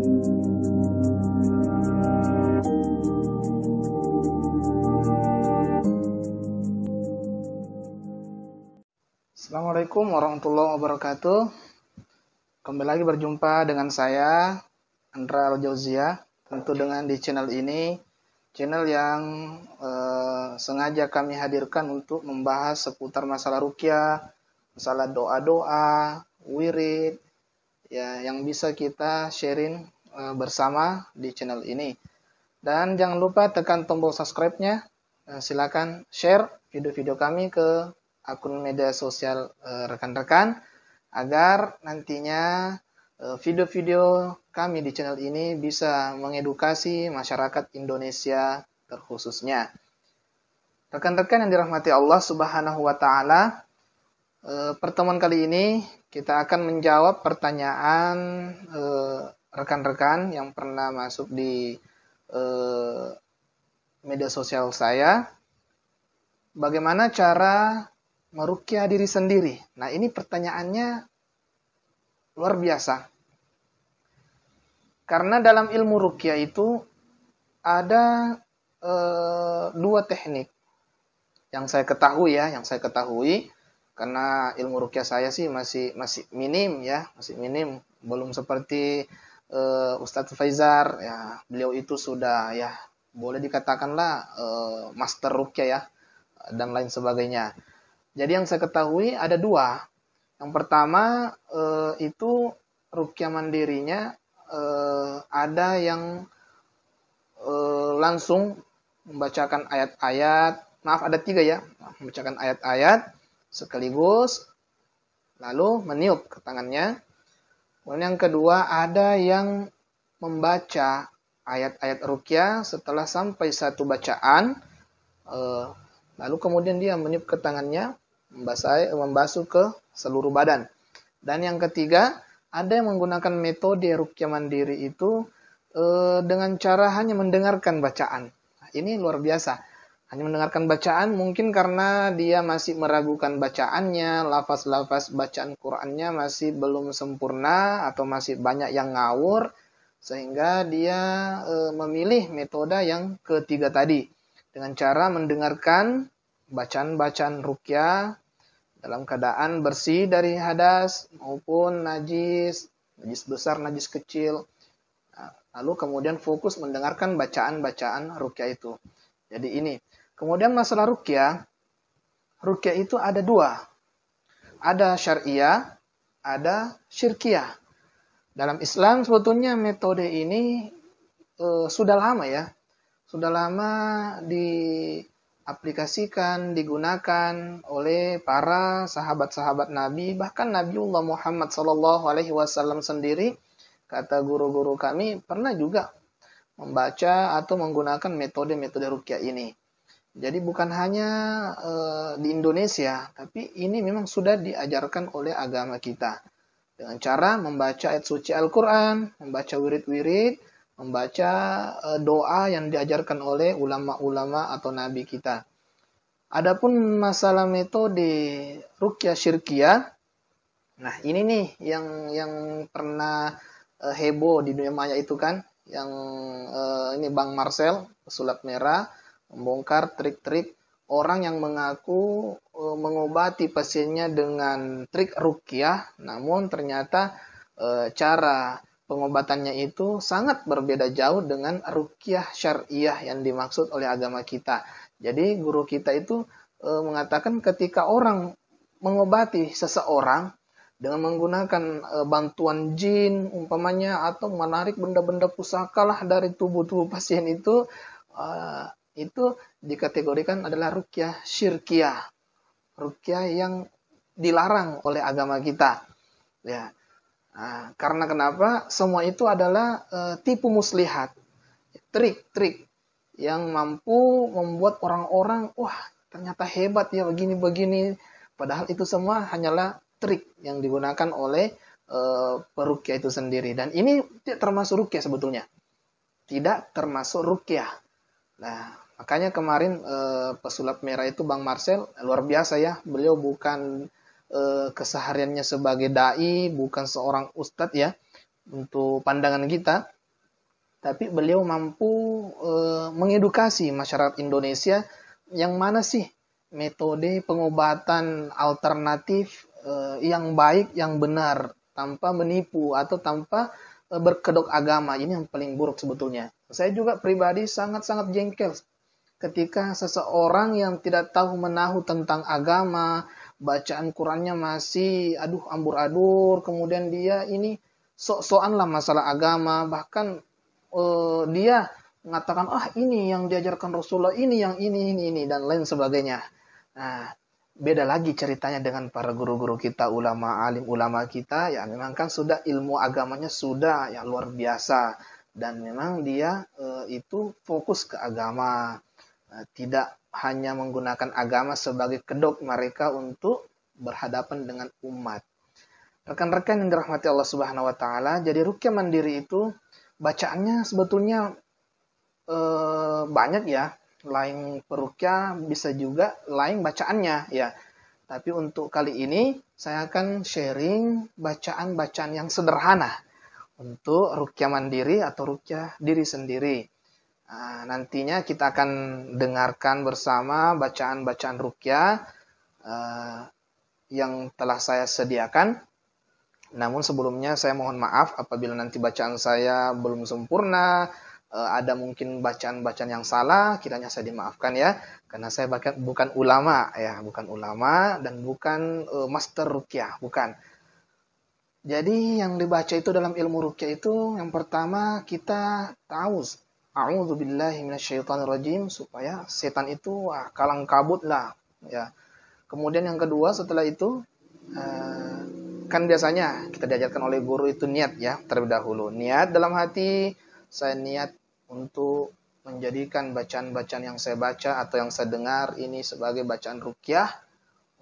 Assalamualaikum warahmatullahi wabarakatuh. Kembali lagi berjumpa dengan saya, Andra Al-Jauzia. Tentu dengan di channel ini, channel yang sengaja kami hadirkan untuk membahas seputar masalah ruqyah, masalah doa-doa, wirid, ya, yang bisa kita sharing bersama di channel ini. Dan jangan lupa tekan tombol subscribe-nya. Silakan share video-video kami ke akun media sosial rekan-rekan agar nantinya video-video kami di channel ini bisa mengedukasi masyarakat Indonesia terkhususnya. Rekan-rekan yang dirahmati Allah Subhanahu wa taala, pertemuan kali ini kita akan menjawab pertanyaan rekan-rekan yang pernah masuk di media sosial saya. Bagaimana cara meruqyah diri sendiri? Nah, ini pertanyaannya luar biasa. Karena dalam ilmu ruqyah itu ada dua teknik yang saya ketahui karena ilmu ruqyah saya sih masih minim ya, masih minim, belum seperti Ustadz Faizar ya. Beliau itu sudah ya boleh dikatakanlah master ruqyah ya dan lain sebagainya. Jadi yang saya ketahui ada dua. Yang pertama itu ruqyah mandirinya ada yang langsung membacakan ayat-ayat. Maaf, ada tiga ya. Membacakan ayat-ayat sekaligus lalu meniup ke tangannya. Kemudian yang kedua ada yang membaca ayat-ayat ruqyah setelah sampai satu bacaan. Lalu kemudian dia meniup ke tangannya, membasuh ke seluruh badan. Dan yang ketiga, ada yang menggunakan metode ruqyah mandiri itu dengan cara hanya mendengarkan bacaan. Nah, ini luar biasa. Hanya mendengarkan bacaan mungkin karena dia masih meragukan bacaannya, lafaz-lafaz bacaan Qur'annya masih belum sempurna atau masih banyak yang ngawur, sehingga dia memilih metode yang ketiga tadi dengan cara mendengarkan bacaan-bacaan ruqyah dalam keadaan bersih dari hadas maupun najis besar, najis kecil. Nah, lalu kemudian fokus mendengarkan bacaan-bacaan ruqyah itu. Jadi ini. Kemudian masalah ruqyah itu ada dua. Ada syariah, ada syirkiyah. Dalam Islam sebetulnya metode ini sudah lama ya. Sudah lama diaplikasikan, digunakan oleh para sahabat-sahabat Nabi, bahkan Nabiullah Muhammad SAW sendiri, kata guru-guru kami, pernah juga membaca atau menggunakan metode-metode ruqyah ini. Jadi bukan hanya di Indonesia, tapi ini memang sudah diajarkan oleh agama kita. Dengan cara membaca ayat suci Al-Quran, membaca wirid-wirid, membaca doa yang diajarkan oleh ulama-ulama atau nabi kita. Adapun masalah metode ruqyah syirkiyah, nah ini nih yang pernah heboh di dunia maya itu kan, yang ini Bang Marcel pesulap merah membongkar trik-trik orang yang mengaku mengobati pasiennya dengan trik ruqyah, namun ternyata cara pengobatannya itu sangat berbeda jauh dengan ruqyah syariah yang dimaksud oleh agama kita. Jadi guru kita itu mengatakan ketika orang mengobati seseorang dengan menggunakan bantuan jin umpamanya atau menarik benda-benda pusaka lah dari tubuh pasien itu dikategorikan adalah ruqyah syirkiyah. Ruqyah yang dilarang oleh agama kita. Ya. Nah, karena kenapa? Semua itu adalah tipu muslihat. Trik-trik yang mampu membuat orang-orang, wah ternyata hebat ya begini-begini. Padahal itu semua hanyalah trik yang digunakan oleh peruqyah itu sendiri. Dan ini tidak termasuk ruqyah sebetulnya. Tidak termasuk ruqyah. Nah, makanya kemarin pesulap merah itu Bang Marcel luar biasa ya. Beliau bukan kesehariannya sebagai dai, bukan seorang ustadz ya. Untuk pandangan kita, tapi beliau mampu mengedukasi masyarakat Indonesia yang mana sih metode pengobatan alternatif yang baik, yang benar, tanpa menipu atau tanpa berkedok agama. Ini yang paling buruk sebetulnya. Saya juga pribadi sangat-sangat jengkel ketika seseorang yang tidak tahu menahu tentang agama, bacaan Qurannya masih ambur-adur, kemudian dia ini sok-sokan lah masalah agama, bahkan dia mengatakan ini yang diajarkan Rasulullah, ini yang ini dan lain sebagainya. Nah, beda lagi ceritanya dengan para guru-guru kita, ulama, alim ulama kita, ya memang kan sudah ilmu agamanya sudah ya luar biasa, dan memang dia itu fokus ke agama, tidak hanya menggunakan agama sebagai kedok mereka untuk berhadapan dengan umat. Rekan-rekan yang dirahmati Allah Subhanahu wa taala, jadi ruqyah mandiri itu bacaannya sebetulnya banyak ya. Lain peruqyah bisa juga lain bacaannya ya. Tapi untuk kali ini saya akan sharing bacaan-bacaan yang sederhana untuk ruqyah mandiri atau ruqyah diri sendiri. Nah, nantinya kita akan dengarkan bersama bacaan-bacaan ruqyah yang telah saya sediakan. Namun sebelumnya saya mohon maaf apabila nanti bacaan saya belum sempurna, ada mungkin bacaan-bacaan yang salah, kiranya saya dimaafkan ya, karena saya bukan ulama ya, bukan ulama dan bukan master ruqyah, bukan. Jadi yang dibaca itu dalam ilmu ruqyah itu yang pertama kita tahu a'udzubillahi minasyaitonirrajim, supaya setan itu kalang kabut lah ya. Kemudian yang kedua setelah itu kan biasanya kita diajarkan oleh guru itu niat ya, terlebih dahulu. Niat dalam hati, saya niat untuk menjadikan bacaan-bacaan yang saya baca atau yang saya dengar ini sebagai bacaan ruqyah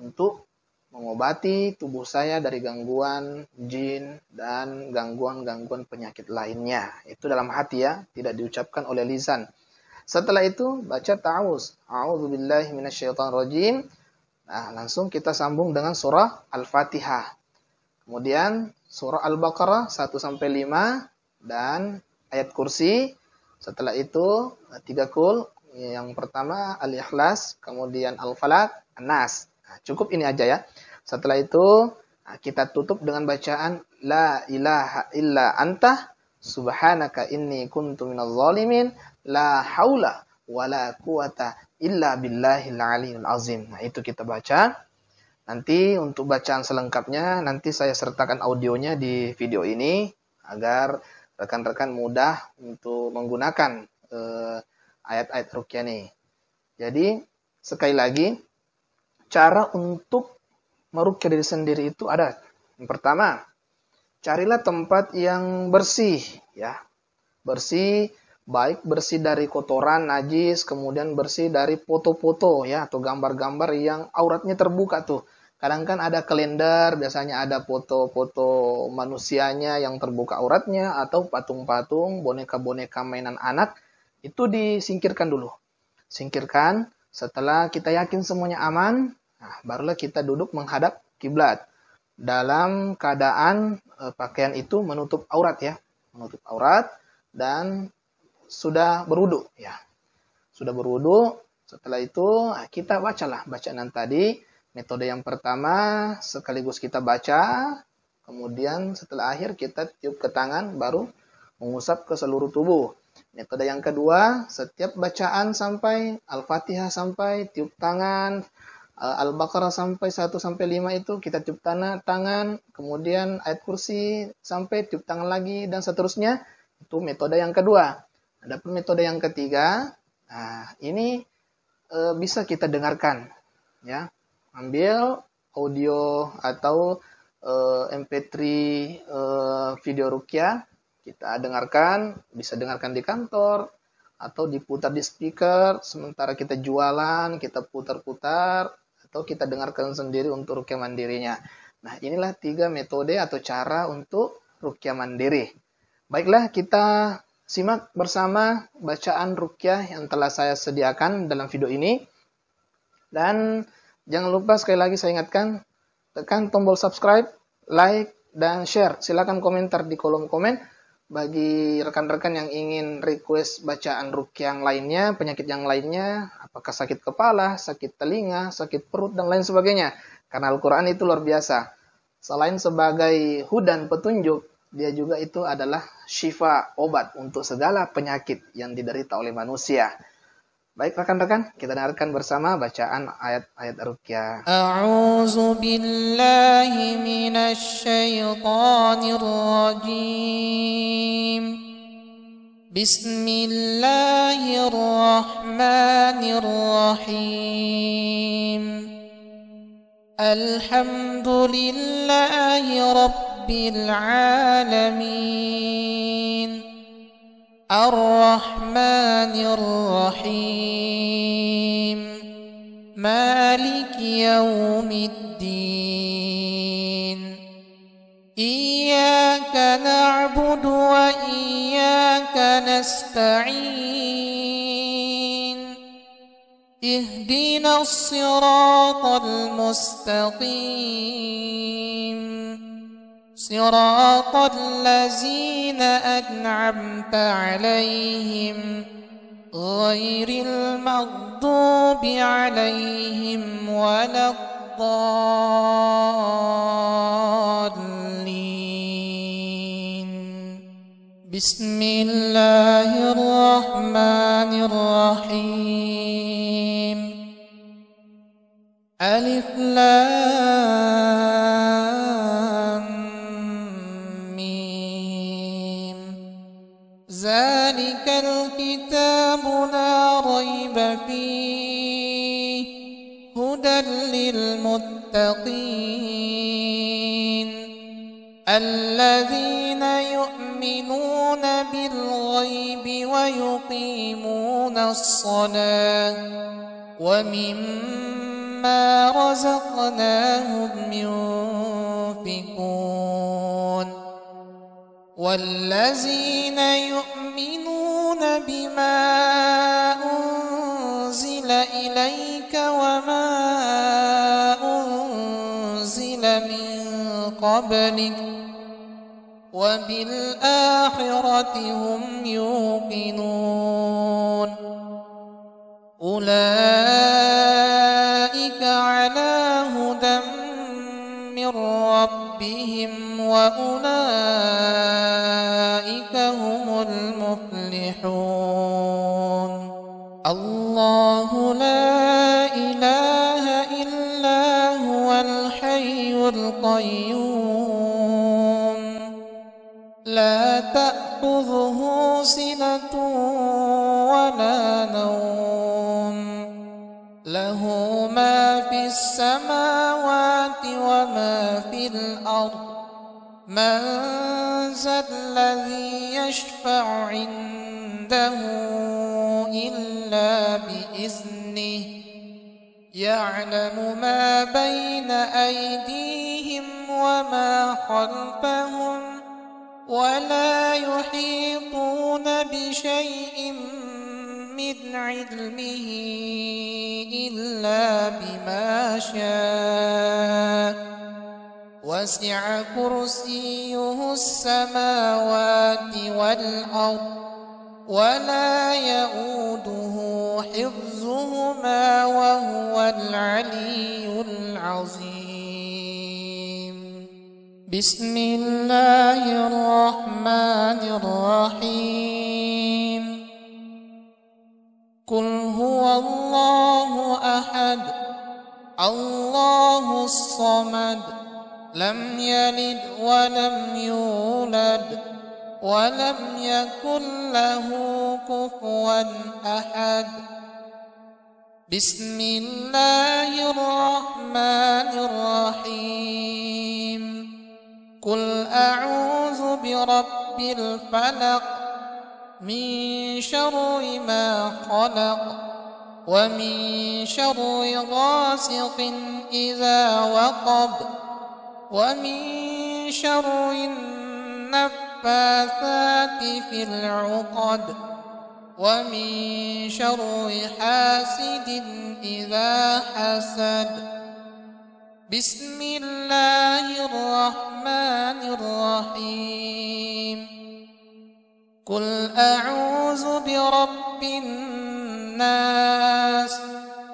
untuk mengobati tubuh saya dari gangguan jin dan gangguan-gangguan penyakit lainnya. Itu dalam hati ya, tidak diucapkan oleh lisan. Setelah itu baca ta'awuz. A'udzubillahi minasyaitonirrajim. Nah, langsung kita sambung dengan surah Al-Fatihah. Kemudian surah Al-Baqarah 1 sampai 5 dan ayat kursi. Setelah itu 3 qul. Yang pertama Al-Ikhlas, kemudian Al-Falaq, An-Nas. Nah, cukup ini aja ya. Setelah itu kita tutup dengan bacaan La ilaha illa anta subhanaka inni kuntu minadh zalimin la haula wala quwata illa billahil aliyil azim. Nah, itu kita baca. Nanti untuk bacaan selengkapnya nanti saya sertakan audionya di video ini agar rekan-rekan mudah untuk menggunakan ayat-ayat ruqyah ini. Jadi sekali lagi cara untuk meruqyah diri sendiri itu ada. Yang pertama, carilah tempat yang bersih ya. Bersih, baik bersih dari kotoran, najis, kemudian bersih dari foto-foto ya atau gambar-gambar yang auratnya terbuka tuh. Kadang kan ada kalender, biasanya ada foto-foto manusianya yang terbuka auratnya atau patung-patung, boneka-boneka mainan anak, itu disingkirkan dulu. Singkirkan, setelah kita yakin semuanya aman, nah, barulah kita duduk menghadap kiblat. Dalam keadaan pakaian itu menutup aurat ya, menutup aurat dan sudah berwudu ya. Sudah berwudu, setelah itu kita bacalah bacaan tadi. Metode yang pertama sekaligus kita baca, kemudian setelah akhir kita tiup ke tangan baru mengusap ke seluruh tubuh. Metode yang kedua, setiap bacaan sampai Al-Fatihah sampai tiup tangan, Al-Baqarah sampai 1 sampai 5 itu kita tiup tangan, kemudian ayat kursi sampai tiup tangan lagi dan seterusnya. Itu metode yang kedua. Adapun metode yang ketiga, nah ini bisa kita dengarkan ya. Ambil audio atau MP3 video ruqyah, kita dengarkan, bisa dengarkan di kantor atau diputar di speaker sementara kita jualan, kita putar-putar atau kita dengarkan sendiri untuk ruqyah mandirinya. Nah, inilah 3 metode atau cara untuk ruqyah mandiri. Baiklah, kita simak bersama bacaan ruqyah yang telah saya sediakan dalam video ini. Dan jangan lupa sekali lagi saya ingatkan, tekan tombol subscribe, like, dan share. Silakan komentar di kolom komen bagi rekan-rekan yang ingin request bacaan ruqyah yang lainnya, penyakit yang lainnya, apakah sakit kepala, sakit telinga, sakit perut, dan lain sebagainya. Karena Al-Quran itu luar biasa. Selain sebagai hudan petunjuk, dia juga itu adalah syifa, obat untuk segala penyakit yang diderita oleh manusia. Baik rekan-rekan, kita dengarkan bersama bacaan ayat-ayat ruqyah. A'udzu billahi minasy syaithanir rajim. Bismillahirrahmanirrahim. Alhamdulillahi rabbil alamin. Ar-Rahmanir Rahim. Maliki yaumiddin. Iyyaka na'budu wa iyyaka nasta'in. Ihdinas siratal mustaqim. صراط الذين أنعمت عليهم غير المغضوب عليهم ولا الضالين. بسم الله الرحمن الرحيم. ألف لام ذلك الكتاب لا ريب فيه هدى للمتقين الذين يؤمنون بالغيب ويقيمون الصلاة ومما رزقناهم ينفقون والذين يؤمنون بما أنزل إليك وما أنزل من قبلك وبالآخرة هم يوقنون أولئك على هدى من ربهم وأولئك هم المفلحون الله لا إله إلا هو الحي القيوم لا تأخذه سنة ولا نوم له ما في السماوات وما في الأرض من ذا الذي يشفع عنده إلا بإذنه يعلم ما بين أيديهم وما خلفهم ولا يحيطون بشيء من علمه إلا بما شاء وسع كرسيه السماوات والأرض ولا يؤوده حفظهما وهو العلي العظيم بسم الله الرحمن الرحيم قل هو الله أحد الله الصمد لم يلد ولم يولد ولم يكن له كفوا أحد بسم الله الرحمن الرحيم قل أعوذ برب الفلق من شر ما خلق ومن شر غاسق إذا وقب ومن شر النفاثات في العقد ومن شر حاسد إذا حسد بسم الله الرحمن الرحيم قل أعوذ برب الناس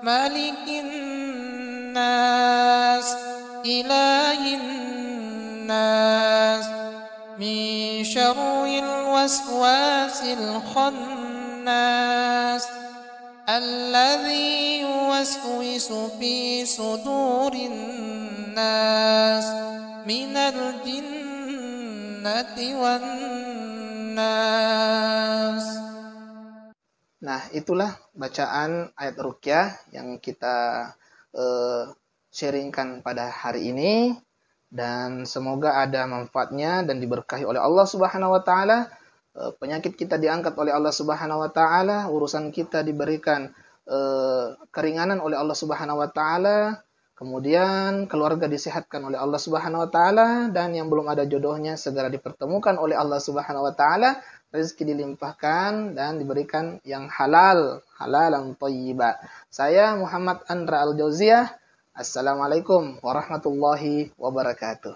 ملك الناس إله الناس من شر الوسواس الخناس الذي يوسوس في صدور الناس من الجنة والناس. Nah, itulah bacaan ayat ruqyah yang kita sharingkan pada hari ini, dan semoga ada manfaatnya dan diberkahi oleh Allah Subhanahu wa taala. Penyakit kita diangkat oleh Allah Subhanahu wa taala, urusan kita diberikan keringanan oleh Allah Subhanahu wa taala, kemudian keluarga disehatkan oleh Allah Subhanahu wa taala, dan yang belum ada jodohnya segera dipertemukan oleh Allah Subhanahu wa taala, rezeki dilimpahkan dan diberikan yang halal, halalan thayyiba. Saya Muhammad Andra Al-Jauziyah. Assalamualaikum warahmatullahi wabarakatuh.